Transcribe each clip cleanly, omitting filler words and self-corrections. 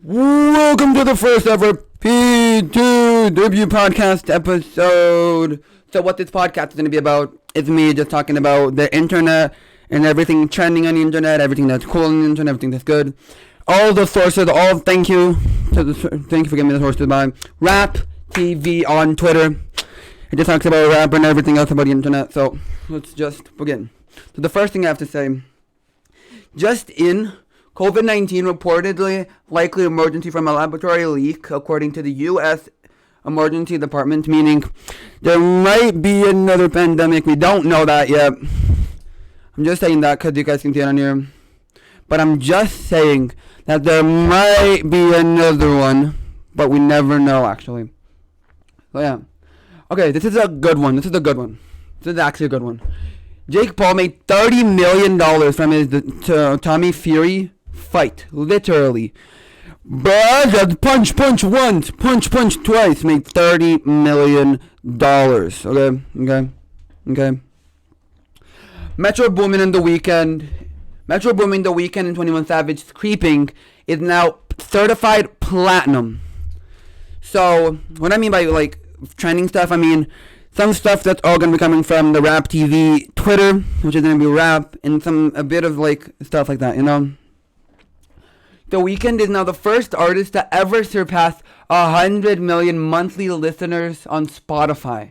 Welcome to the first ever EP1 debut podcast episode. So what this podcast is going to be about is me just talking about the internet and everything trending on the internet, everything that's cool on the internet, everything that's good. All the sources, thank you for giving me the sources by Rap TV on Twitter. It just talks about rap and everything else about the internet. So let's just begin. So the first thing I have to say, just in COVID-19 reportedly likely emergency from a laboratory leak, according to the U.S. Emergency Department, meaning there might be another pandemic. We don't know that yet. I'm just saying that because you guys can see it on here. But I'm just saying that there might be another one, but we never know, actually. So, yeah. Okay, this is a good one. This is actually a good one. Jake Paul made $30 million from his Tommy Fury fight, literally. But punch once, punch twice, made $30 million. Okay. Metro Boomin the Weeknd and 21 Savage Creeping is now certified platinum. So what I mean by like trending stuff, I mean some stuff that's all gonna be coming from the Rap TV Twitter, which is gonna be rap, and a bit of like stuff like that, you know. The Weeknd is now the first artist to ever surpass 100 million monthly listeners on Spotify.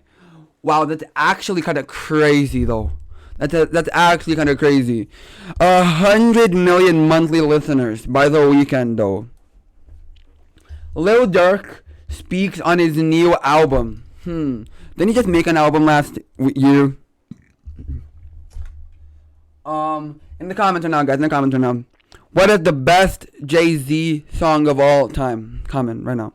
Wow, that's actually kind of crazy, though. That's actually kind of crazy. 100 million monthly listeners by The Weeknd, though. Lil Durk speaks on his new album. Didn't he just make an album last year? In the comments right now, guys. What is the best Jay-Z song of all time? Comment right now.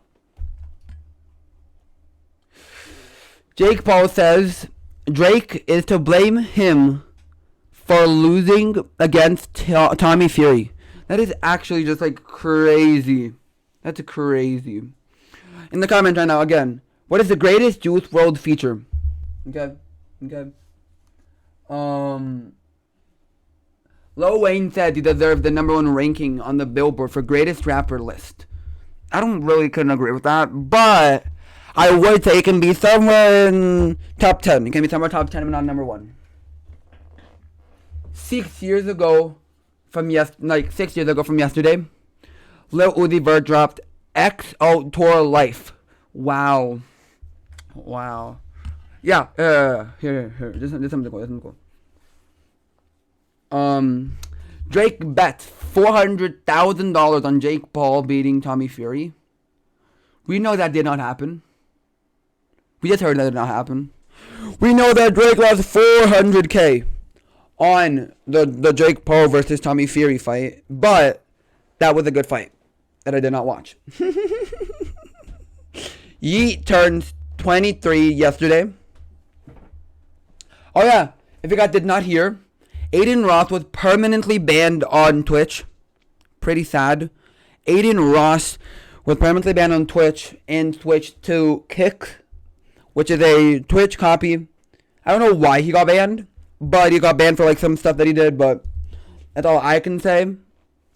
Jake Paul says Drake is to blame him for losing against Tommy Fury. That is actually just like crazy. That's crazy. In the comments right now, again, what is the greatest Juice WRLD feature? Okay. Lil Wayne said he deserved the #1 ranking on the Billboard for greatest rapper list. I couldn't agree with that, but I would say it can be somewhere in top 10. It can be somewhere top 10, but not #1. 6 years ago from yesterday, Lil Uzi Vert dropped XO Tour Life. Wow. Yeah, here. This is something cool. Drake bets $400,000 on Jake Paul beating Tommy Fury. We know that did not happen. We just heard that did not happen. We know that Drake lost $400K on the Jake Paul versus Tommy Fury fight, but that was a good fight that I did not watch. Yeet turned 23 yesterday. Oh yeah, if you guys did not hear, Aiden Ross was permanently banned on Twitch. Pretty sad. Aiden Ross was permanently banned on Twitch and switched to Kick, which is a Twitch copy. I don't know why he got banned, but he got banned for like some stuff that he did, but that's all I can say.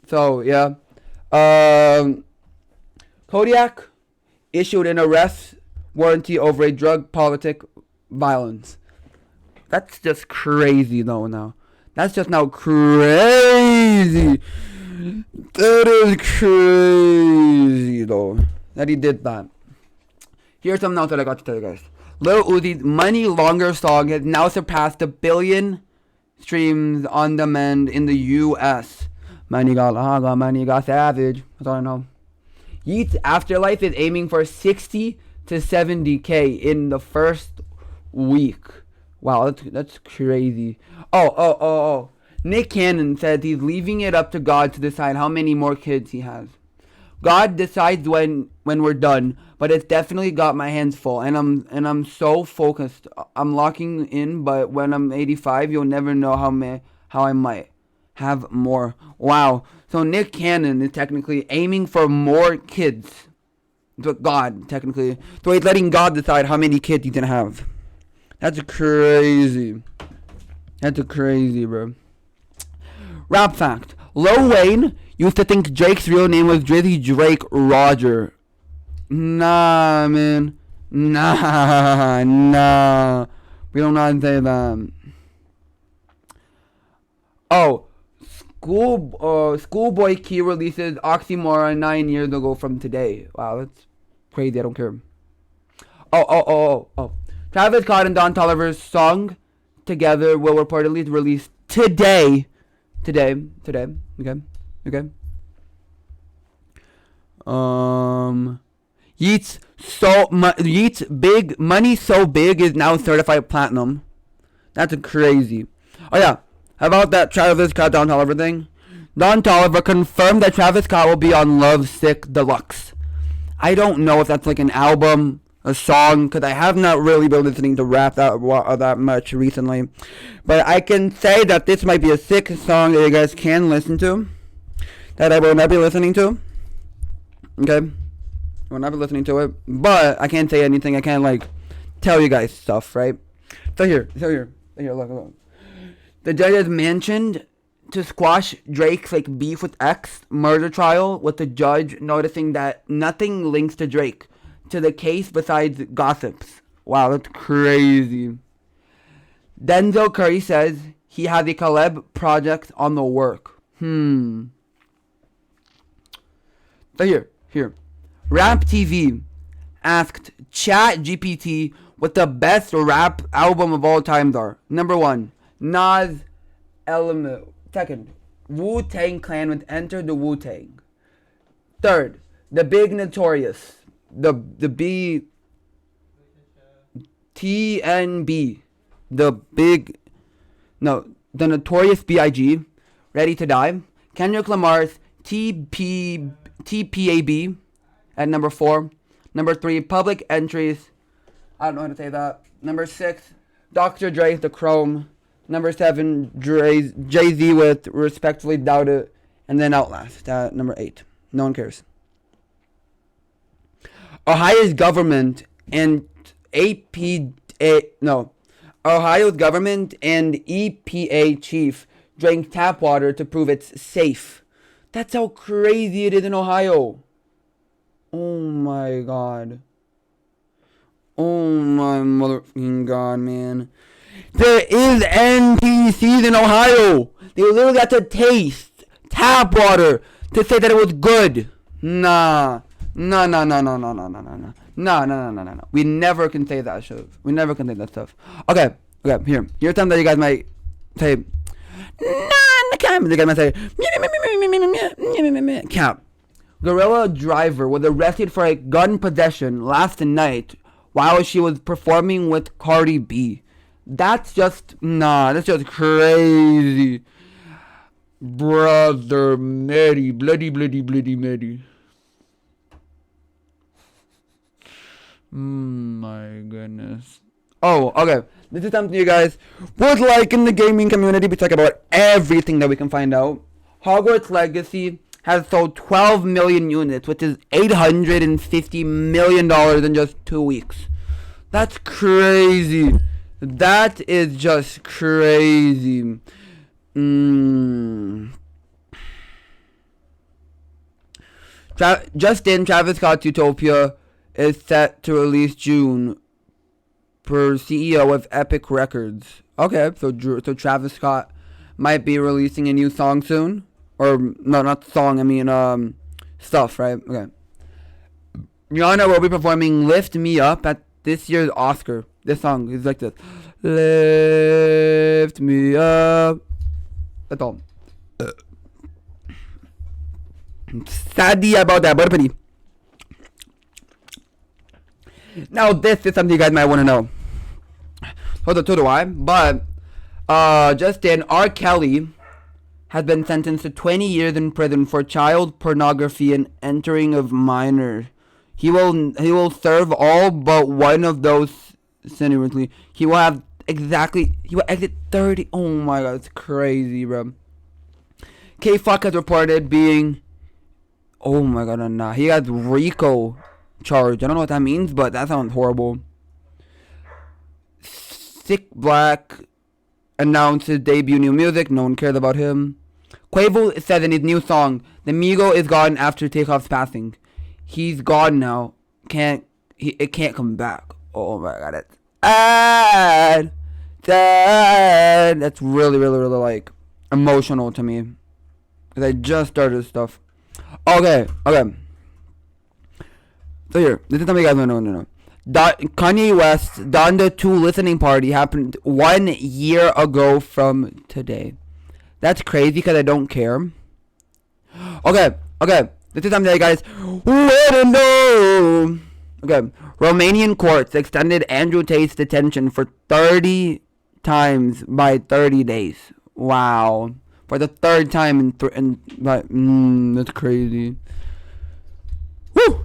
So, yeah. Kodiak issued an arrest warranty over a drug politic violence. That's just crazy though now. That's just now crazy. That is crazy, though, that he did that. Here's something else that I got to tell you guys. Lil Uzi's Money Longer song has now surpassed 1 billion streams on demand in the U.S. Money got Laga, money got savage. That's all I know. Yeats Afterlife is aiming for 60 to 70K in the first week. Wow, that's crazy. Oh. Nick Cannon said he's leaving it up to God to decide how many more kids he has. God decides when we're done, but it's definitely got my hands full, and I'm so focused. I'm locking in, but when I'm 85, you'll never know how I might have more. Wow. So Nick Cannon is technically aiming for more kids. But God, technically. So he's letting God decide how many kids he's gonna have. That's crazy. Bro. Rap fact. Lil Wayne used to think Drake's real name was Drizzy Drake Roger. Nah, man. Nah. We don't know how to say that. Oh, Schoolboy Q releases Oxymoron 9 years ago from today. Wow, that's crazy. I don't care. Oh. Travis Scott and Don Toliver's song together will reportedly release today. Okay. Yeats big money so big is now certified platinum. That's crazy. Oh yeah, how about that Travis Scott Don Toliver thing? Don Toliver confirmed that Travis Scott will be on Love Sick Deluxe. I don't know if that's like an album, a song, because I have not really been listening to rap that much recently. But I can say that this might be a sick song that you guys can listen to, that I will not be listening to. Okay? I will not be listening to it. But I can't say anything. I can't, like, tell you guys stuff, right? So here, look. The judge has mentioned to squash Drake's like beef with X murder trial, with the judge noticing that nothing links to Drake to the case besides gossips. Wow, that's crazy. Denzel Curry says he has a collab project on the work. So here. Rap TV asked ChatGPT what the best rap album of all times are. Number 1, Nas, Element. Second, Wu-Tang Clan with Enter the Wu-Tang. Third, The Big Notorious. The TNB. The Notorious B.I.G. Ready to Die. Kendrick Lamar's TPAB at number 4. Number 3, Public Entries. I don't know how to say that. Number 6, Dr. Dre's The Chrome. Number 7, Jay-Z with Respectfully Doubt It. And then Outlast at number 8. No one cares. Ohio's government and Ohio's government and EPA chief drank tap water to prove it's safe. That's how crazy it is in Ohio. Oh my god. Oh my motherfucking god, man. There is NPCs in Ohio. They literally got to taste tap water to say that it was good. Nah. No. We never can say that shit. We never can say that stuff. Okay. Here's something that you guys might say. The guy might say, Cap. Gorilla Driver was arrested for a gun possession last night while she was performing with Cardi B. That's just crazy. Brother Mary, bloody Mary. My goodness. Oh, okay. This is something you guys would like in the gaming community. We talk about everything that we can find out. Hogwarts Legacy has sold 12 million units, which is $850 million in just 2 weeks. That's crazy. That is just crazy. Travis Scott's Utopia is set to release June per CEO of Epic Records. Okay, so Travis Scott might be releasing a new song soon. Or, no, not song, I mean, stuff, right? Okay. Rihanna will be performing Lift Me Up at this year's Oscar. This song is like this. Lift me up. That's all. Sadly about that, but pretty. Now this is something you guys might want to know. So do I. But Justin R. Kelly has been sentenced to 20 years in prison for child pornography and entering of minors. He will serve all but one of those sentencing. He will exit 30. Oh my god, it's crazy, bro. K-Fuck has reported being, oh my god, nah. He has RICO charge. I don't know what that means, but that sounds horrible. Sick Black announced his debut new music. No one cares about him. Quavo said in his new song, "The Migo is gone after Takeoff's passing. He's gone now. It can't come back." Oh my god, it's sad. Sad. That's really, really, really like emotional to me. Cause I just started stuff. Okay. So here, this is something you guys want to know. Kanye West's Donda 2 listening party happened 1 year ago from today. That's crazy because I don't care. Okay. This is something that you guys want to know. Okay. Romanian courts extended Andrew Tate's detention for 30 times by 30 days. Wow. For the third time that's crazy. Woo!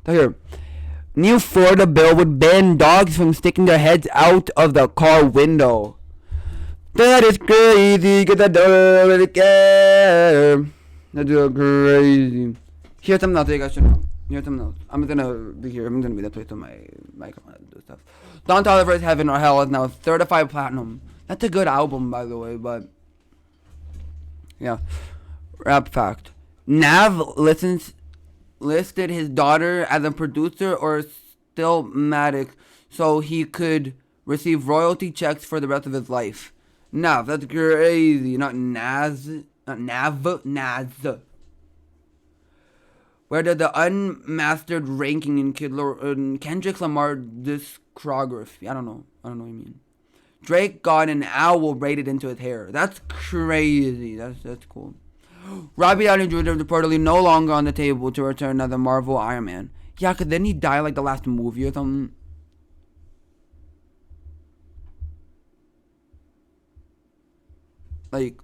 Here. New Florida bill would ban dogs from sticking their heads out of the car window. That is crazy, cause I don't really care. That's crazy. Here's something else you guys should know. Here's something else. I'm gonna be here. I'm gonna be the place on my microphone and do stuff. Don Toliver's Heaven or Hell is now certified platinum. That's a good album, by the way, but yeah. Rap fact. Nav listed his daughter as a producer or stillmatic so he could receive royalty checks for the rest of his life. Nav, that's crazy. Not Naz. Not Nav. Naz. Where did the unmastered ranking in Kendrick Lamar discography? I don't know what you mean. Drake got an owl braided into his hair. That's crazy. That's cool. Robbie Downey Jr. is reportedly no longer on the table to return as a Marvel Iron Man. Yeah, cause didn't he die like the last movie or something? Like,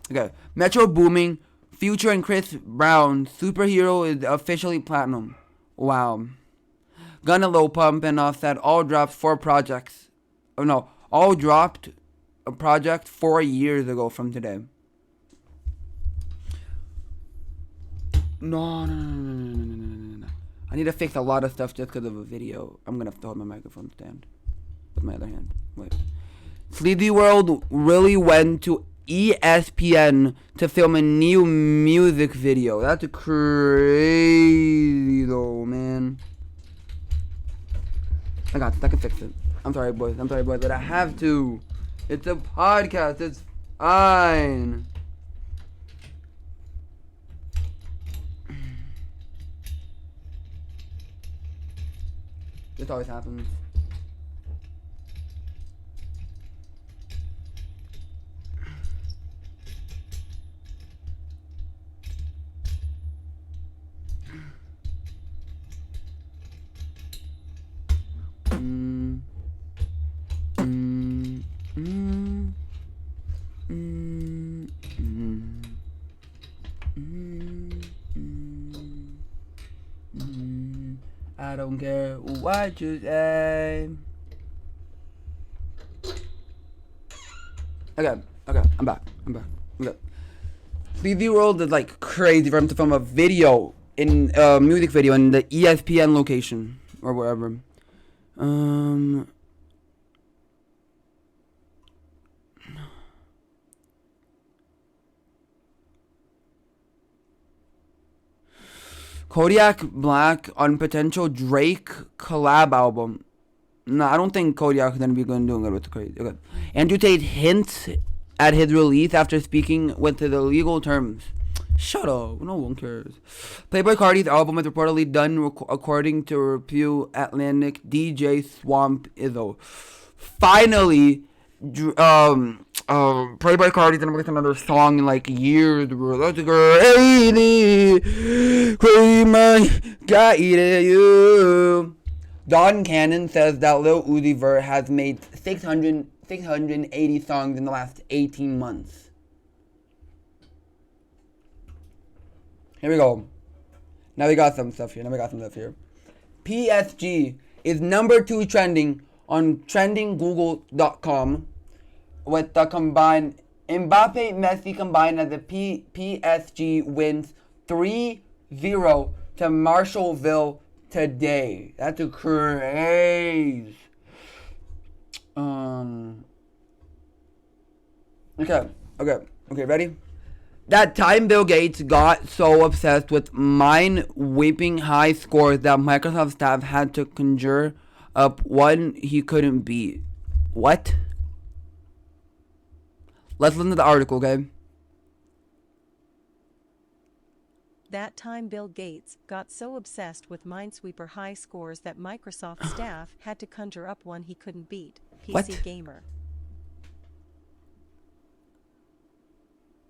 okay. Metro Booming, Future and Chris Brown, Superhero is officially platinum. Wow. Gunna, Lil Pump, and Offset all dropped 4 projects. Oh no, all dropped a project 4 years ago from today. No. I need to fix a lot of stuff just because of a video. I'm gonna have to hold my microphone stand with my other hand. Wait. Sleepy World really went to ESPN to film a new music video. That's crazy though, man. I got this. I can fix it. I'm sorry, boys, but I have to. It's a podcast. It's fine. This always happens. I don't care what you say. Okay, I'm back. Okay. Sleepy World is like crazy for him to film a video in a music video in the ESPN location or wherever. Kodiak Black on potential Drake collab album. No, I don't think Kodiak is going to be doing good with the crazy. Okay. Andrew Tate hints at his release after speaking with the legal terms. Shut up. No one cares. Playboi Carti's album is reportedly done according to review Atlantic DJ Swamp Izzo. Finally, Playboy Cardi didn't release another song in like years, bro. That's crazy. Crazy man, got you. Don Cannon says that Lil Uzi Vert has made 680 songs in the last 18 months. Here we go. Now we got some stuff here. PSG is number 2 trending on trendinggoogle.com with the combined Mbappe Messi combined as the PSG wins 3-0 to Marshallville today. That's a craze. Okay, ready? That time Bill Gates got so obsessed with mind-whipping high scores that Microsoft staff had to conjure up one he couldn't beat. What? Let's listen to the article, okay? That time Bill Gates got so obsessed with Minesweeper high scores that Microsoft staff had to conjure up one he couldn't beat. PC What? Gamer.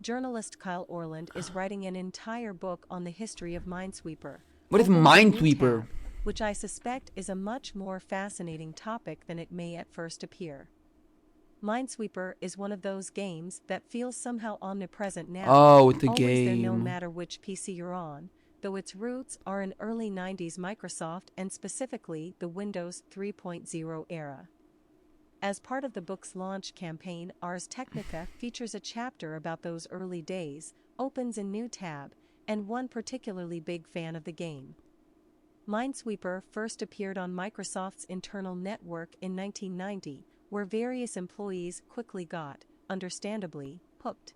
Journalist Kyle Orland is writing an entire book on the history of Minesweeper. What is Opens a new Minesweeper? tab, which I suspect is a much more fascinating topic than it may at first appear. Minesweeper is one of those games that feels somehow omnipresent now. Oh, it's a always there no game. matter which PC you're on, though its roots are in early 90s Microsoft and specifically the Windows 3.0 era. As part of the book's launch campaign, Ars Technica features a chapter about those early days, opens a new tab, and one particularly big fan of the game. Minesweeper first appeared on Microsoft's internal network in 1990, where various employees quickly got, understandably, hooked.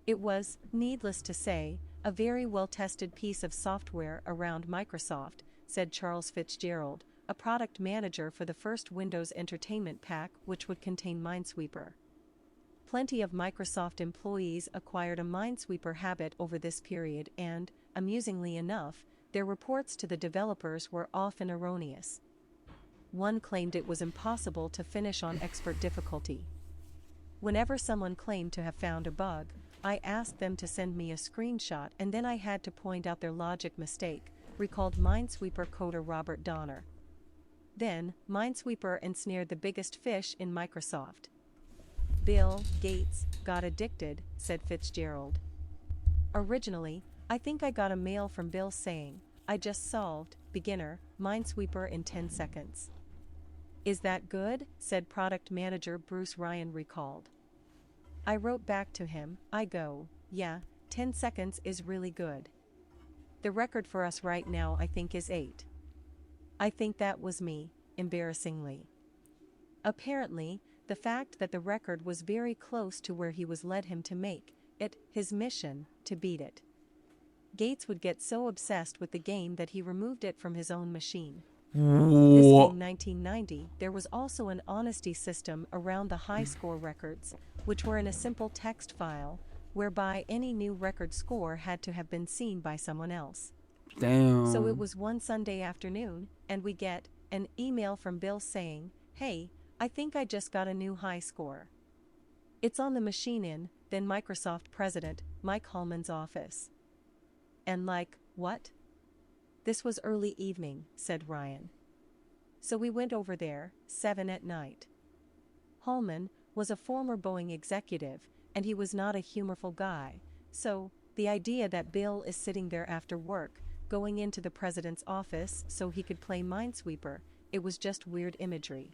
It was, needless to say, a very well-tested piece of software around Microsoft, said Charles Fitzgerald, a product manager for the first Windows Entertainment Pack, which would contain Minesweeper. Plenty of Microsoft employees acquired a Minesweeper habit over this period and, amusingly enough, their reports to the developers were often erroneous. One claimed it was impossible to finish on expert difficulty. Whenever someone claimed to have found a bug, I asked them to send me a screenshot and then I had to point out their logic mistake, recalled Minesweeper coder Robert Donner. Then, Minesweeper ensnared the biggest fish in Microsoft. Bill Gates got addicted, said Fitzgerald. Originally, I think I got a mail from Bill saying, I just solved, beginner, Minesweeper in 10 seconds. Is that good? Said product manager Bruce Ryan recalled. I wrote back to him, I go, yeah, 10 seconds is really good. The record for us right now I think is 8. I think that was me, embarrassingly. Apparently, the fact that the record was very close to where he was led him to make it his mission to beat it. Gates would get so obsessed with the game that he removed it from his own machine. This being 1990, there was also an honesty system around the high score records, which were in a simple text file, whereby any new record score had to have been seen by someone else. Damn. So it was one Sunday afternoon, and we get an email from Bill saying, hey, I think I just got a new high score. It's on the machine in, then Microsoft President, Mike Hallman's office. And like, what? This was early evening, said Ryan. So we went over there, 7 at night. Hallman was a former Boeing executive, and he was not a humorful guy, so the idea that Bill is sitting there after work, going into the president's office so he could play Minesweeper, it was just weird imagery.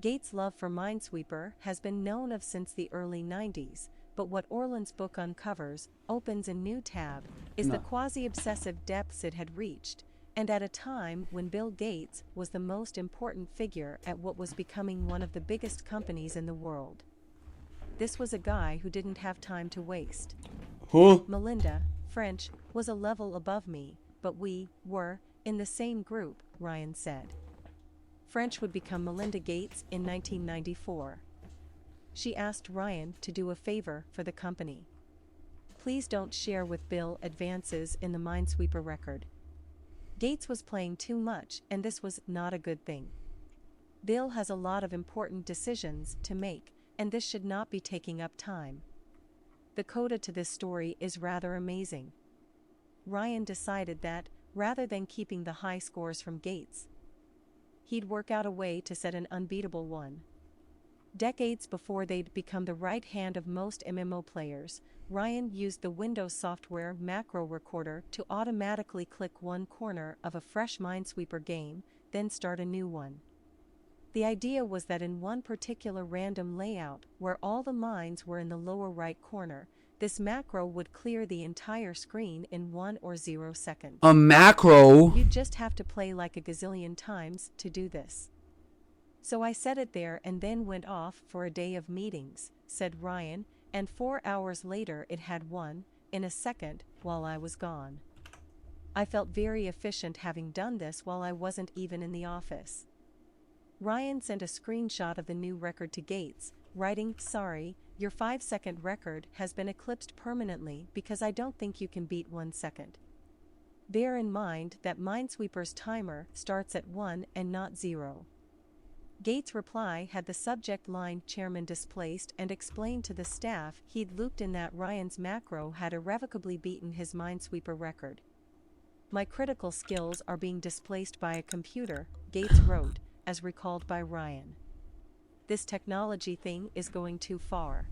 Gates' love for Minesweeper has been known of since the early 90s, but what Orland's book uncovers, opens a new tab, is the quasi-obsessive depths it had reached, and at a time when Bill Gates was the most important figure at what was becoming one of the biggest companies in the world. This was a guy who didn't have time to waste. Huh? Melinda, French, was a level above me, but we were in the same group, Ryan said. French would become Melinda Gates in 1994. She asked Ryan to do a favor for the company. Please don't share with Bill advances in the Minesweeper record. Gates was playing too much, and this was not a good thing. Bill has a lot of important decisions to make, and this should not be taking up time. The coda to this story is rather amazing. Ryan decided that, rather than keeping the high scores from Gates, he'd work out a way to set an unbeatable one. Decades before they'd become the right hand of most MMO players, Ryan used the Windows software macro recorder to automatically click one corner of a fresh Minesweeper game, then start a new one. The idea was that in one particular random layout, where all the mines were in the lower right corner, this macro would clear the entire screen in 1 or 0 seconds. A macro? You'd just have to play like a gazillion times to do this. So I set it there and then went off for a day of meetings, said Ryan, and 4 hours later it had won, in a second, while I was gone. I felt very efficient having done this while I wasn't even in the office. Ryan sent a screenshot of the new record to Gates, writing, "Sorry, your 5-second record has been eclipsed permanently because I don't think you can beat 1 second. Bear in mind that Minesweeper's timer starts at 1 and not 0. Gates' reply had the subject line "Chairman displaced" and explained to the staff he'd looped in that Ryan's macro had irrevocably beaten his Minesweeper record. "My critical skills are being displaced by a computer," Gates wrote, as recalled by Ryan. "This technology thing is going too far.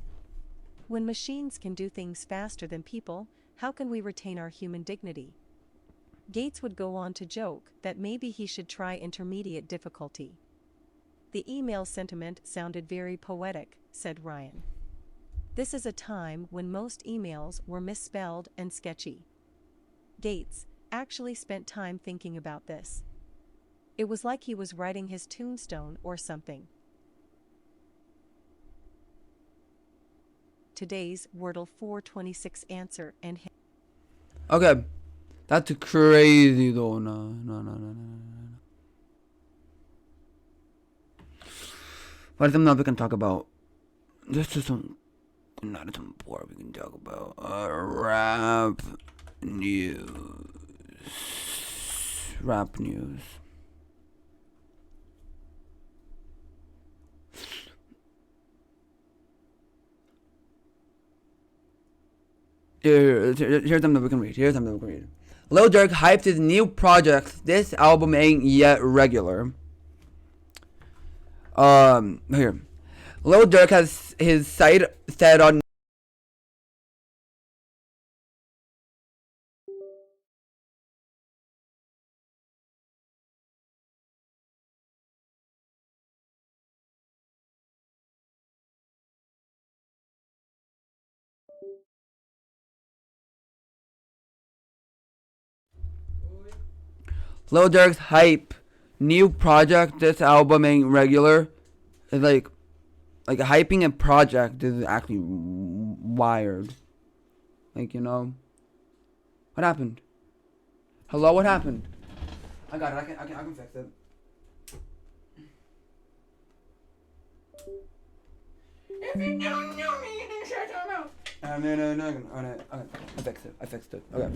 When machines can do things faster than people, how can we retain our human dignity?" Gates would go on to joke that maybe he should try intermediate difficulty. "The email sentiment sounded very poetic," said Ryan. "This is a time when most emails were misspelled and sketchy. Gates actually spent time thinking about this. It was like he was writing his tombstone or something." Today's Wordle 426 answer and hint. Okay. That's crazy though. No. What is something else we can talk about? This is not some more we can talk about. Rap news. Rap news. Here's something we can read. Lil Durk hyped his new project. This album ain't yet regular. Here. Lil Durk has his site said on Lil Durk's hype new project. This album ain't regular. It's like hyping a project is actually wired. Like, you know. What happened? Hello, what happened? I got it. I can fix it. If you don't know me, then shut your mouth. I fixed it. Okay.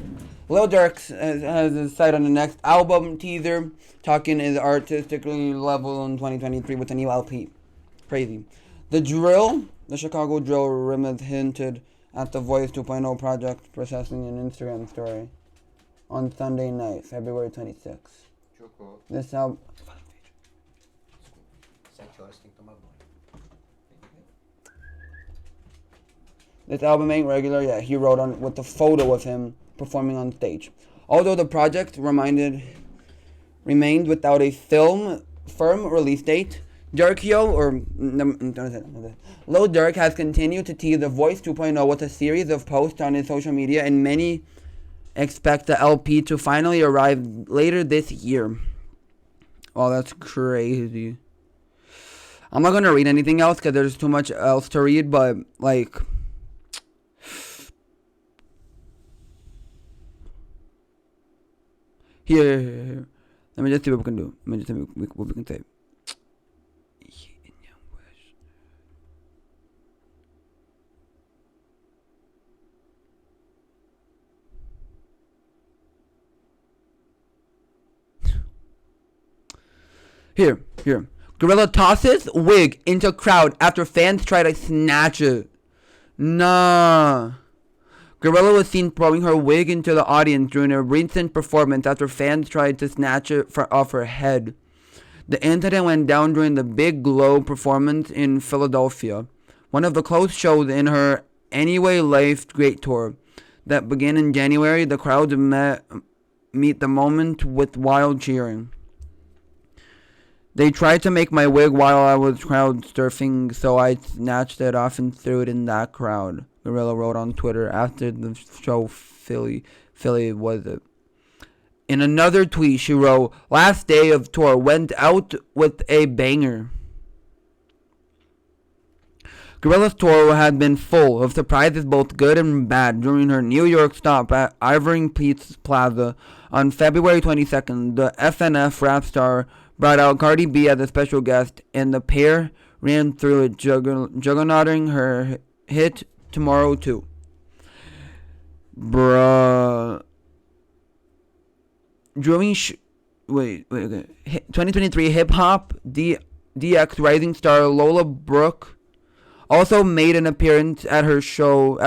Lil Durk has his sight on the next album teaser, talking his artistically level in 2023 with a new LP. Crazy. The Chicago Drill Rimmeth hinted at the Voice 2.0 project processing an Instagram story on Sunday night, February 26th. This album. This album ain't regular yet, he wrote on with the photo of him performing on stage. Although the project remained without a firm release date, Lil Durk has continued to tease the Voice 2.0 with a series of posts on his social media, and many expect the LP to finally arrive later this year. Oh, that's crazy. I'm not gonna read anything else because there's too much else to read, but like... Here. Let me just see what we can do. Let me just see what we can say. Here. Gorilla tosses wig into crowd after fans try to snatch it. Nah. Gorilla was seen throwing her wig into the audience during a recent performance after fans tried to snatch it off her head. The incident went down during the Big Glow performance in Philadelphia, one of the close shows in her Anyway Life Great Tour that began in January. The crowd meet the moment with wild cheering. They tried to make my wig while I was crowd surfing, so I snatched it off and threw it in that crowd, Gorilla wrote on Twitter after the show Philly was it. In another tweet, she wrote, last day of tour went out with a banger. Gorilla's tour had been full of surprises both good and bad during her New York stop at Ivory Pete's Plaza on February 22nd. The FNF rap star brought out Cardi B as a special guest, and the pair ran through it, juggernauting her hit Tomorrow 2. Bruh. During 2023 hip-hop DX rising star Lola Brooke also made an appearance at the show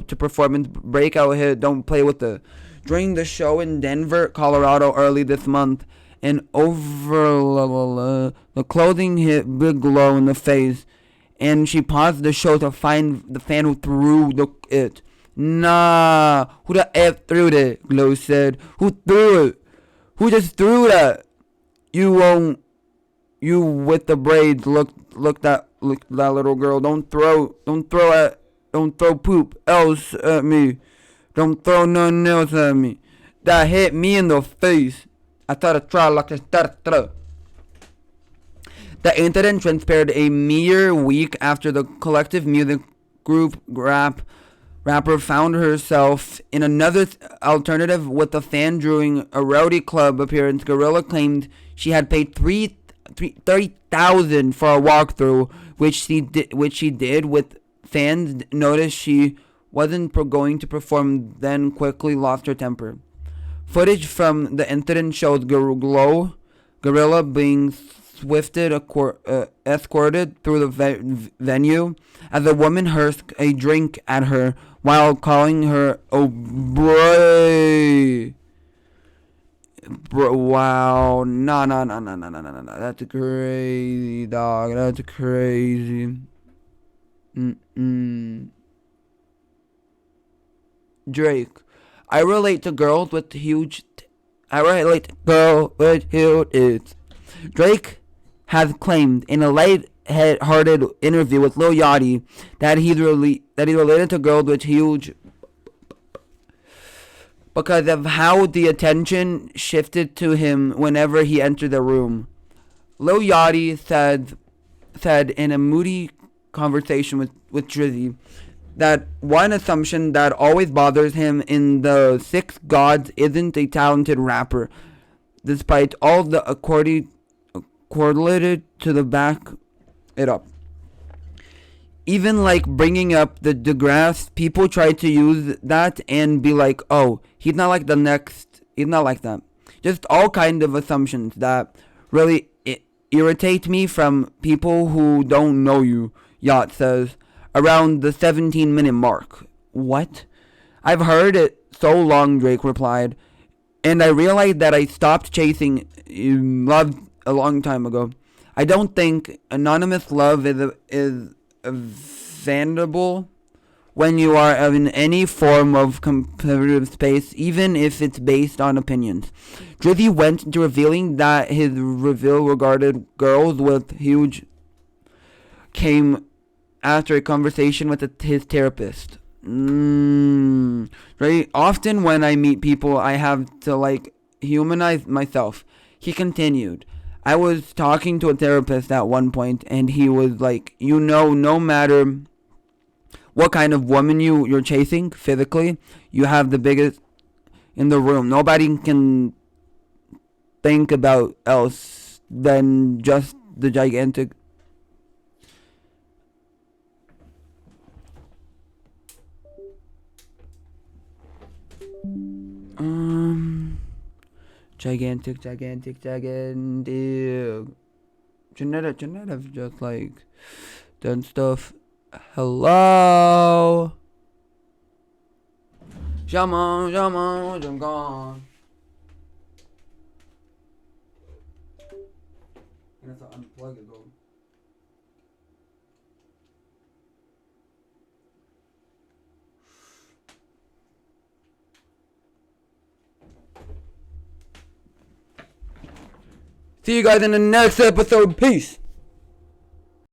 to perform its breakout hit Don't Play With It. During the show in Denver, Colorado early this month, and over the clothing hit Big Glow in the face, and she paused the show to find the fan who threw it. Nah, who the F threw it? Glow said. Who threw it? Who just threw that? You with the braids. Look that little girl. Don't throw poop else at me. Don't throw nothing else at me. That hit me in the face. I thought I'd try like a throw. The incident transpired a mere week after the collective music group rapper found herself in another alternative with a fan during a rowdy club appearance. Gorilla claimed she had paid $30,000 for a walkthrough, which she did with fans noticed she wasn't going to perform, then quickly lost her temper. Footage from the incident showed Gorilla being escorted through the venue as a woman hurled a drink at her while calling her "oh boy." Wow, no, that's crazy, dog. That's crazy. Drake, I relate to girls with huge tits. Drake has claimed in a light-hearted interview with Lil Yachty that he related to girls with huge because of how the attention shifted to him whenever he entered the room. Lil Yachty said in a moody conversation with Drizzy that one assumption that always bothers him in the Six Gods isn't a talented rapper, despite all the correlated to the back it up. Even like bringing up the DeGrasse, people try to use that and be like, oh, he's not like that. Just all kind of assumptions that really irritate me from people who don't know you, Yacht says, around the 17-minute mark. What? I've heard it so long, Drake replied, and I realized that I stopped chasing love a long time ago. I don't think anonymous love is vandable when you are in any form of competitive space, even if it's based on opinions. Drizzy went into revealing that his reveal regarding girls with huge came after a conversation with his therapist. Right? Often when I meet people, I have to humanize myself. He continued. I was talking to a therapist at one point, and he was like, no matter what kind of woman you're chasing physically, you have the biggest in the room. Nobody can think about else than just the gigantic. Gigantic. Janetta just like done stuff. Hello. Jamon, I'm gone. I'm gonna have to unplug it though. See you guys in the next episode. Peace.